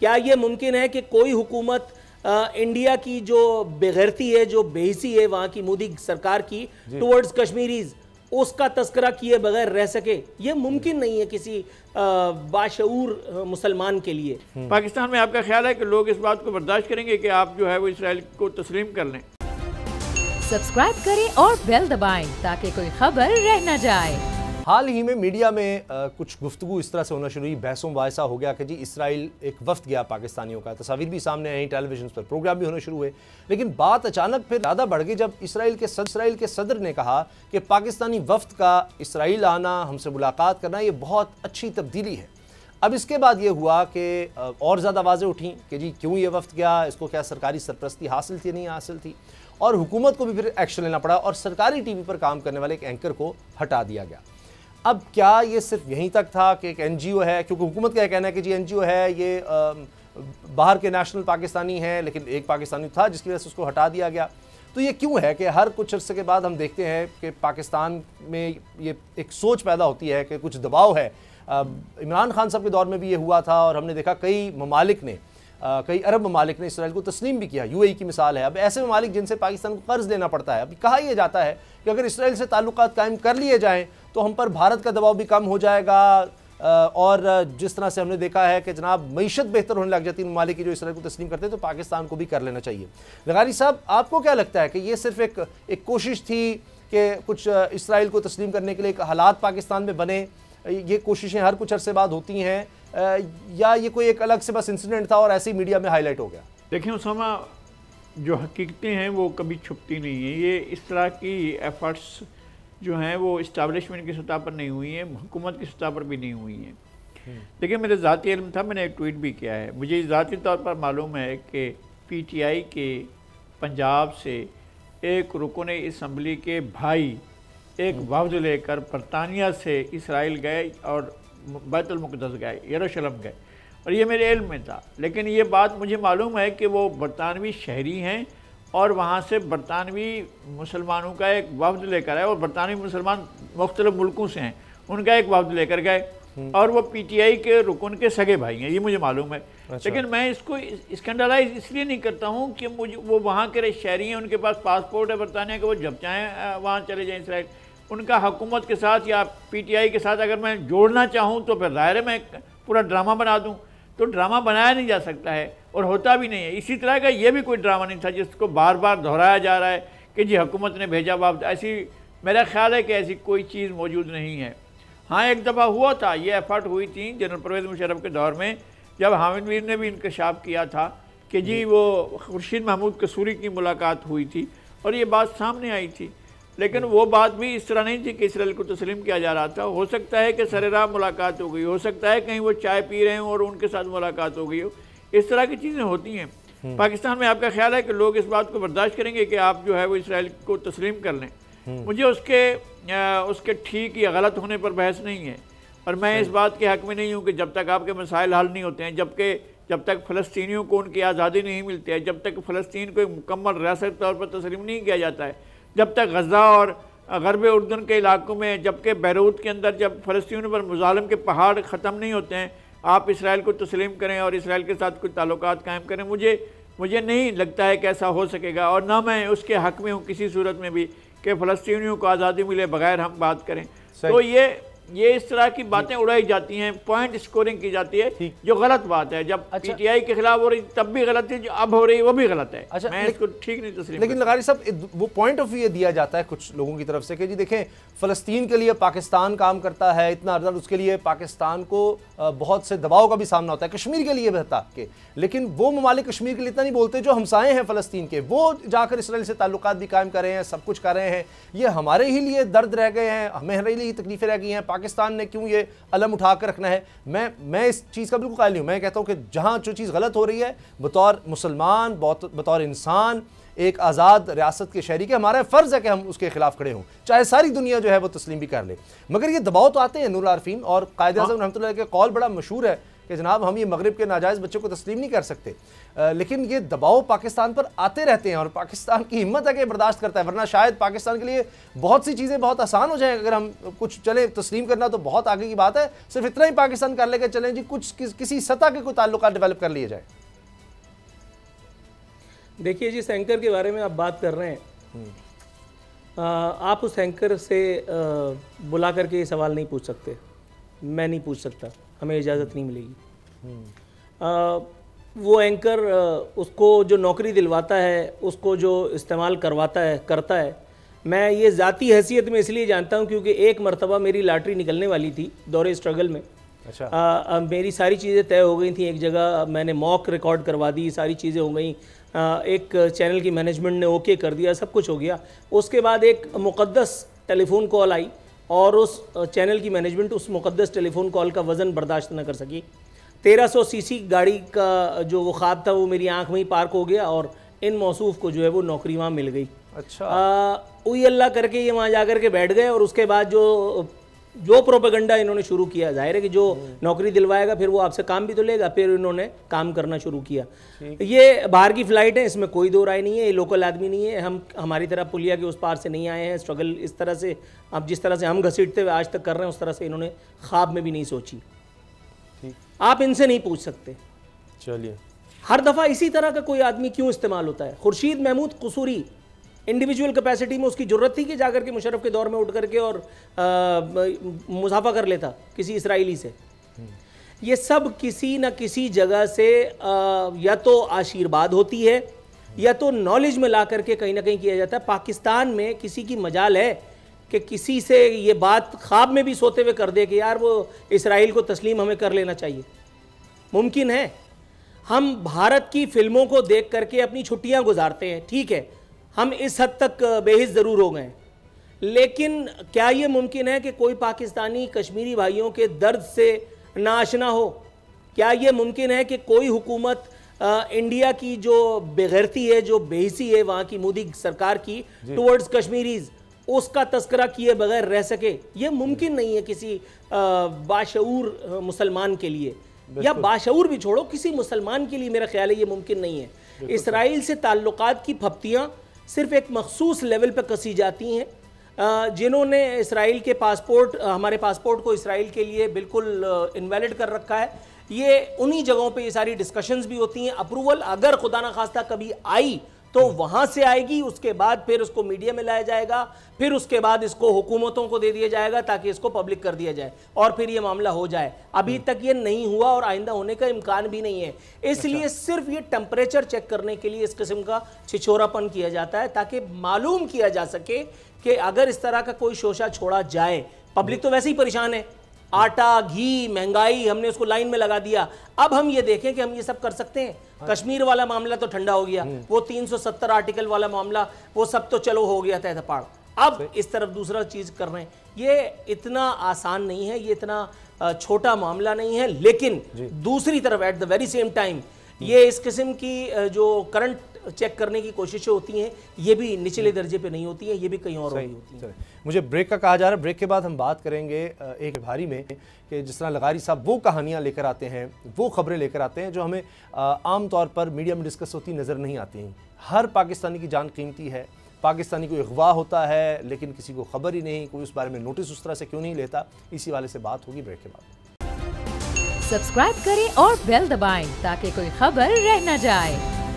क्या ये मुमकिन है कि कोई हुकूमत इंडिया की जो बेगैरती है, जो बेहिसी है वहाँ की मोदी सरकार की टुवर्ड्स कश्मीरीज, उसका तस्करा किए बगैर रह सके? ये मुमकिन नहीं है किसी बाशऊर मुसलमान के लिए। पाकिस्तान में आपका ख्याल है कि लोग इस बात को बर्दाश्त करेंगे कि आप जो है वो इसराइल को तस्लीम कर लें? सब्सक्राइब करें और बेल दबाएं ताकि कोई खबर रह न जाए। हाल ही में मीडिया में कुछ गुफ्तगू इस तरह से होना शुरू हुई, बहसों मुबाहिसा हो गया कि जी इसराइल एक वफ्द गया पाकिस्तानियों का, तस्वीर भी सामने आई, टेलीविजन पर प्रोग्राम भी होने शुरू हुए। लेकिन बात अचानक फिर ज़्यादा बढ़ गई जब इसराइल के सदर ने कहा कि पाकिस्तानी वफ्द का इसराइल आना, हमसे मुलाकात करना, ये बहुत अच्छी तब्दीली है। अब इसके बाद ये हुआ कि और ज़्यादा आवाज़ें उठी कि जी क्यों ये वफ्द गया, इसको क्या सरकारी सरपरस्ती हासिल थी, नहीं हासिल थी, और हुकूमत को भी फिर एक्शन लेना पड़ा और सरकारी टीवी पर काम करने वाले एक एंकर को हटा दिया गया। अब क्या ये सिर्फ यहीं तक था कि एक एनजीओ है, क्योंकि हुकूमत का कहना है कि जी एनजीओ है, ये बाहर के नेशनल पाकिस्तानी हैं, लेकिन एक पाकिस्तानी था जिसकी वजह से उसको हटा दिया गया। तो ये क्यों है कि हर कुछ अरसे के बाद हम देखते हैं कि पाकिस्तान में ये एक सोच पैदा होती है कि कुछ दबाव है। इमरान खान साहब के दौर में भी ये हुआ था और हमने देखा कई ममालिक ने, कई अरब ममालिक ने इसराइल को तस्लीम भी किया। यूएई की मिसाल है। अब ऐसे ममालिक जिनसे पाकिस्तान को कर्ज लेना पड़ता है, अभी कहा यह जाता है कि अगर इसराइल से ताल्लुकात कायम कर लिए जाएँ तो हम पर भारत का दबाव भी कम हो जाएगा, और जिस तरह से हमने देखा है कि जनाब मईशत बेहतर होने लग जाती है ममालिक की जो इसराइल को तस्लीम करते हैं, तो पाकिस्तान को भी कर लेना चाहिए। लगारी साहब, आपको क्या लगता है कि ये सिर्फ एक कोशिश थी कि कुछ इसराइल को तस्लीम करने के लिए एक हालात पाकिस्तान में बने, ये कोशिशें हर कुछ अरसे बाद होती हैं, या ये कोई एक अलग से बस इंसिडेंट था और ऐसे ही मीडिया में हाईलाइट हो गया? देखिए उसामा, जो हकीकतें हैं वो कभी छुपती नहीं है। ये इस तरह की एफर्ट्स जो हैं वो इस्टेब्लिशमेंट की सतह पर नहीं हुई हैं, हुकूमत की सतह पर भी नहीं हुई हैं। देखिए मेरे ज़ाती इल्म था, मैंने एक ट्वीट भी किया है। मुझे ज़ाती तौर पर मालूम है कि पीटीआई के पंजाब से एक रुकन असम्बली के भाई एक वफ्द लेकर बरतानिया से इसराइल गए और बैतुल मुक़द्दस गए, यरूशलेम गए, और ये मेरे इल्म में था। लेकिन ये बात मुझे मालूम है कि वो बरतानवी शहरी हैं और वहाँ से बरतानवी मुसलमानों का एक वफ्द लेकर आए, और बरतानवी मुसलमान मुख्तलिफ मुल्कों से हैं, उनका एक वफ्द लेकर गए, और वो पीटीआई के रुकन के सगे भाई हैं, ये मुझे मालूम है। अच्छा। लेकिन मैं इसको स्कैंडलाइज इसलिए नहीं करता हूँ कि मुझे वो वहाँ के शहरी हैं, उनके पास पासपोर्ट है बरतानिया के, वो जब चाहें वहाँ चले जाएँ इसराइल। उनका हुकूमत के साथ या पीटीआई के साथ अगर मैं जोड़ना चाहूँ तो फिर ज़ाहिर है मैं पूरा ड्रामा बना दूँ, तो ड्रामा बनाया नहीं जा सकता है और होता भी नहीं है। इसी तरह का ये भी कोई ड्रामा नहीं था जिसको बार बार दोहराया जा रहा है कि जी हुकूमत ने भेजा वफ्द। ऐसी मेरा ख्याल है कि ऐसी कोई चीज़ मौजूद नहीं है। हाँ, एक दफ़ा हुआ था, ये एफर्ट हुई थी जनरल परवेज़ मुशर्रफ के दौर में, जब हामिद मीर ने भी इंकशाफ किया था कि जी वो खुर्शीद महमूद कसूरी की मुलाकात हुई थी और ये बात सामने आई थी। लेकिन वो बात भी इस तरह नहीं थी कि इसराइल को तस्लीम किया जा रहा था। हो सकता है कि सरेराह मुलाकात हो गई, हो सकता है कहीं वो चाय पी रहे हों और उनके साथ मुलाकात हो गई हो, इस तरह की चीज़ें होती हैं। पाकिस्तान में आपका ख्याल है कि लोग इस बात को बर्दाश्त करेंगे कि आप जो है वो इसराइल को तस्लीम कर लें? मुझे उसके ठीक या गलत होने पर बहस नहीं है, और मैं इस बात के हक़ में नहीं हूँ कि जब तक आपके मसाइल हल नहीं होते हैं, जब तक फ़लस्तीनियों को उनकी आज़ादी नहीं मिलती है, जब तक फ़लस्तीन को एक मुकम्मल रियासत तौर पर तस्लीम नहीं किया जाता है, जब तक गज़ा और गरब उर्दन के इलाकों में, जबकि बैरूत के अंदर जब फ़लस्तीनियों पर मुज़ालिम के पहाड़ ख़त्म नहीं होते हैं, आप इसराइल को तस्लीम करें और इसराइल के साथ कुछ ताल्लुकात कायम करें। मुझे नहीं लगता है कि ऐसा हो सकेगा, और ना मैं उसके हक़ में हूँ किसी सूरत में भी कि फ़लस्तीनियों को आज़ादी मिले बगैर हम बात करें। तो ये इस तरह की बातें उड़ाई जाती हैं, पॉइंट स्कोरिंग की जाती है, जो गलत बात है। जब पीटीआई के खिलाफ हो रही तब भी गलत थी, जो अब हो रही वो भी गलत है। अच्छा, मैं इसको ठीक नहीं तस्लीम। लेकिन लगारी साहब, वो पॉइंट ऑफ व्यू दिया जाता है कुछ लोगों की तरफ से कि जी देखें, फ़लस्तीन के लिए पाकिस्तान काम करता है, इतना अर्ज़ उसके लिए पाकिस्तान को बहुत से दबाव का भी सामना होता है, कश्मीर के लिए बता के, लेकिन वो ममालिक कश्मीर के लिए इतना नहीं बोलते जो हमसाए हैं फ़लस्तीन के, वो जाकर इसराइल से ताल्लुकात भी कायम कर रहे हैं, सब कुछ कर रहे हैं। ये हमारे ही लिए दर्द रह गए हैं, हमारे लिए तकलीफ़ें रह गई हैं, पाकिस्तान ने क्यों ये अलम उठा कर रखना है? मैं इस चीज़ का बिल्कुल कायल नहीं हूँ। मैं कहता हूँ कि जहाँ जो चीज़ गलत हो रही है, बतौर मुसलमान, बतौर इंसान, एक आज़ाद रियासत के शहरी के हमारा फ़र्ज़ है कि हम उसके खिलाफ खड़े हों, चाहे सारी दुनिया जो है वो तस्लीम भी कर ले। मगर ये दबाव तो आते हैं नूर आरफीन, और कायद-ए-आज़म रहमतुल्लाह के कौल बड़ा मशहूर है कि जनाब हम ये मगरिब के नाजायज़ बच्चों को तस्लीम नहीं कर सकते, लेकिन ये दबाव पाकिस्तान पर आते रहते हैं और पाकिस्तान की हिम्मत है कि बर्दाश्त करता है, वरना शायद पाकिस्तान के लिए बहुत सी चीज़ें बहुत आसान हो जाए। अगर हम कुछ चले तस्लीम करना तो बहुत आगे की बात है, सिर्फ इतना ही पाकिस्तान कर लेकर चलें जी, कुछ किसी सतह के कोई ताल्लुकात डेवलप कर लिए जाए। देखिए जिस एंकर के बारे में आप बात कर रहे हैं, आप उस एंकर से बुला करके ये सवाल नहीं पूछ सकते, मैं नहीं पूछ सकता, हमें इजाज़त नहीं मिलेगी। वो एंकर उसको जो नौकरी दिलवाता है, उसको जो इस्तेमाल करवाता है, करता है, मैं ये ज़ाती हैसियत में इसलिए जानता हूँ क्योंकि एक मरतबा मेरी लॉटरी निकलने वाली थी दौरे स्ट्रगल में। अच्छा। मेरी सारी चीज़ें तय हो गई थी, एक जगह मैंने मॉक रिकॉर्ड करवा दी, सारी चीज़ें हो गई, एक चैनल की मैनेजमेंट ने ओके कर दिया, सब कुछ हो गया। उसके बाद एक मुक़द्दस टेलीफोन कॉल आई और उस चैनल की मैनेजमेंट उस मुक़द्दस टेलीफोन कॉल का वज़न बर्दाश्त न कर सकी। 1300 सीसी गाड़ी का जो वो ख्वाब था वो मेरी आंख में ही पार्क हो गया और इन मौसूफ को जो है वो नौकरी वहाँ मिल गई। अच्छा। उई अल्लाह करके ये वहाँ जा कर के बैठ गए और उसके बाद जो प्रोपेगेंडा इन्होंने शुरू किया, जाहिर है कि जो नौकरी दिलवाएगा फिर वो आपसे काम भी तो लेगा, फिर इन्होंने काम करना शुरू किया। ये बाहर की फ़्लाइट है, इसमें कोई दो राय नहीं है, ये लोकल आदमी नहीं है, हम हमारी तरह पुलिया के उस पार से नहीं आए हैं। स्ट्रगल इस तरह से, अब जिस तरह से हम घसीटते हुए आज तक कर रहे हैं, उस तरह से इन्होंने ख्वाब में भी नहीं सोची। आप इनसे नहीं पूछ सकते। चलिए, हर दफ़ा इसी तरह का कोई आदमी क्यों इस्तेमाल होता है? खुर्शीद महमूद कसूरी इंडिविजुअल कैपेसिटी में उसकी ज़रूरत थी कि जाकर के मुशर्रफ के दौर में उठ करके और मुसाफा कर लेता किसी इसराइली से। ये सब किसी न किसी जगह से या तो आशीर्वाद होती है या तो नॉलेज में ला करके कहीं ना कहीं किया जाता है। पाकिस्तान में किसी की मजाल है कि किसी से ये बात ख्वाब में भी सोते हुए कर दे कि यार वो इसराइल को तस्लीम हमें कर लेना चाहिए? मुमकिन है? हम भारत की फिल्मों को देख करके अपनी छुट्टियां गुजारते हैं, ठीक है, हम इस हद तक बेहिस ज़रूर हो गए, लेकिन क्या ये मुमकिन है कि कोई पाकिस्तानी कश्मीरी भाइयों के दर्द से नाआशना हो? क्या ये मुमकिन है कि कोई हुकूमत इंडिया की जो बेगैरती है, जो बेहिसी है वहाँ की मोदी सरकार की टुवर्ड्स कश्मीरीज़, उसका तस्करा किए बगैर रह सके? ये मुमकिन नहीं है किसी बाशऊर मुसलमान के लिए, या बाशऊर भी छोड़ो, किसी मुसलमान के लिए मेरा ख्याल है ये मुमकिन नहीं है। इसराइल से ताल्लुकात की फप्तियाँ सिर्फ एक मखसूस लेवल पर कसी जाती हैं। जिन्होंने इसराइल के पासपोर्ट, हमारे पासपोर्ट को इसराइल के लिए बिल्कुल इनवैलिड कर रखा है, ये उन्हीं जगहों पे ये सारी डिस्कशंस भी होती हैं। अप्रूवल अगर खुदा न खास्ता कभी आई तो वहाँ से आएगी, उसके बाद फिर उसको मीडिया में लाया जाएगा, फिर उसके बाद इसको हुकूमतों को दे दिया जाएगा ताकि इसको पब्लिक कर दिया जाए और फिर ये मामला हो जाए। अभी तक ये नहीं हुआ और आइंदा होने का इम्कान भी नहीं है। इसलिए सिर्फ ये टेम्परेचर चेक करने के लिए इस किस्म का छिछोरापन किया जाता है ताकि मालूम किया जा सके कि अगर इस तरह का कोई शोशा छोड़ा जाए, पब्लिक तो वैसे ही परेशान है, आटा, घी, महंगाई, हमने उसको लाइन में लगा दिया, अब हम ये देखें कि हम ये सब कर सकते हैं। कश्मीर वाला मामला तो ठंडा हो गया, वो 370 आर्टिकल वाला मामला, वो सब तो चलो हो गया था तहपाड़। अब इस तरफ दूसरा चीज़ कर रहे हैं। ये इतना आसान नहीं है, ये इतना छोटा मामला नहीं है, लेकिन दूसरी तरफ at the very same time ये इस किस्म की जो करंट चेक करने की कोशिशें होती हैं, ये भी निचले दर्जे पे नहीं होती हैं, ये भी कहीं और होती हैं। मुझे ब्रेक का कहा जा रहा है, ब्रेक के बाद हम बात करेंगे एक भारी में कि जिस तरह लगारी साहब वो कहानियाँ लेकर आते हैं, वो खबरें लेकर आते हैं जो हमें आम तौर पर मीडिया में डिस्कस होती नज़र नहीं आती हैं। हर पाकिस्तानी की जान कीमती है, पाकिस्तानी को अगवा होता है लेकिन किसी को खबर ही नहीं, कोई उस बारे में नोटिस उस तरह से क्यों नहीं लेता, इसी वाले से बात होगी ब्रेक के बाद। सब्सक्राइब करें और बेल दबाएं ताकि कोई खबर रह न जाए।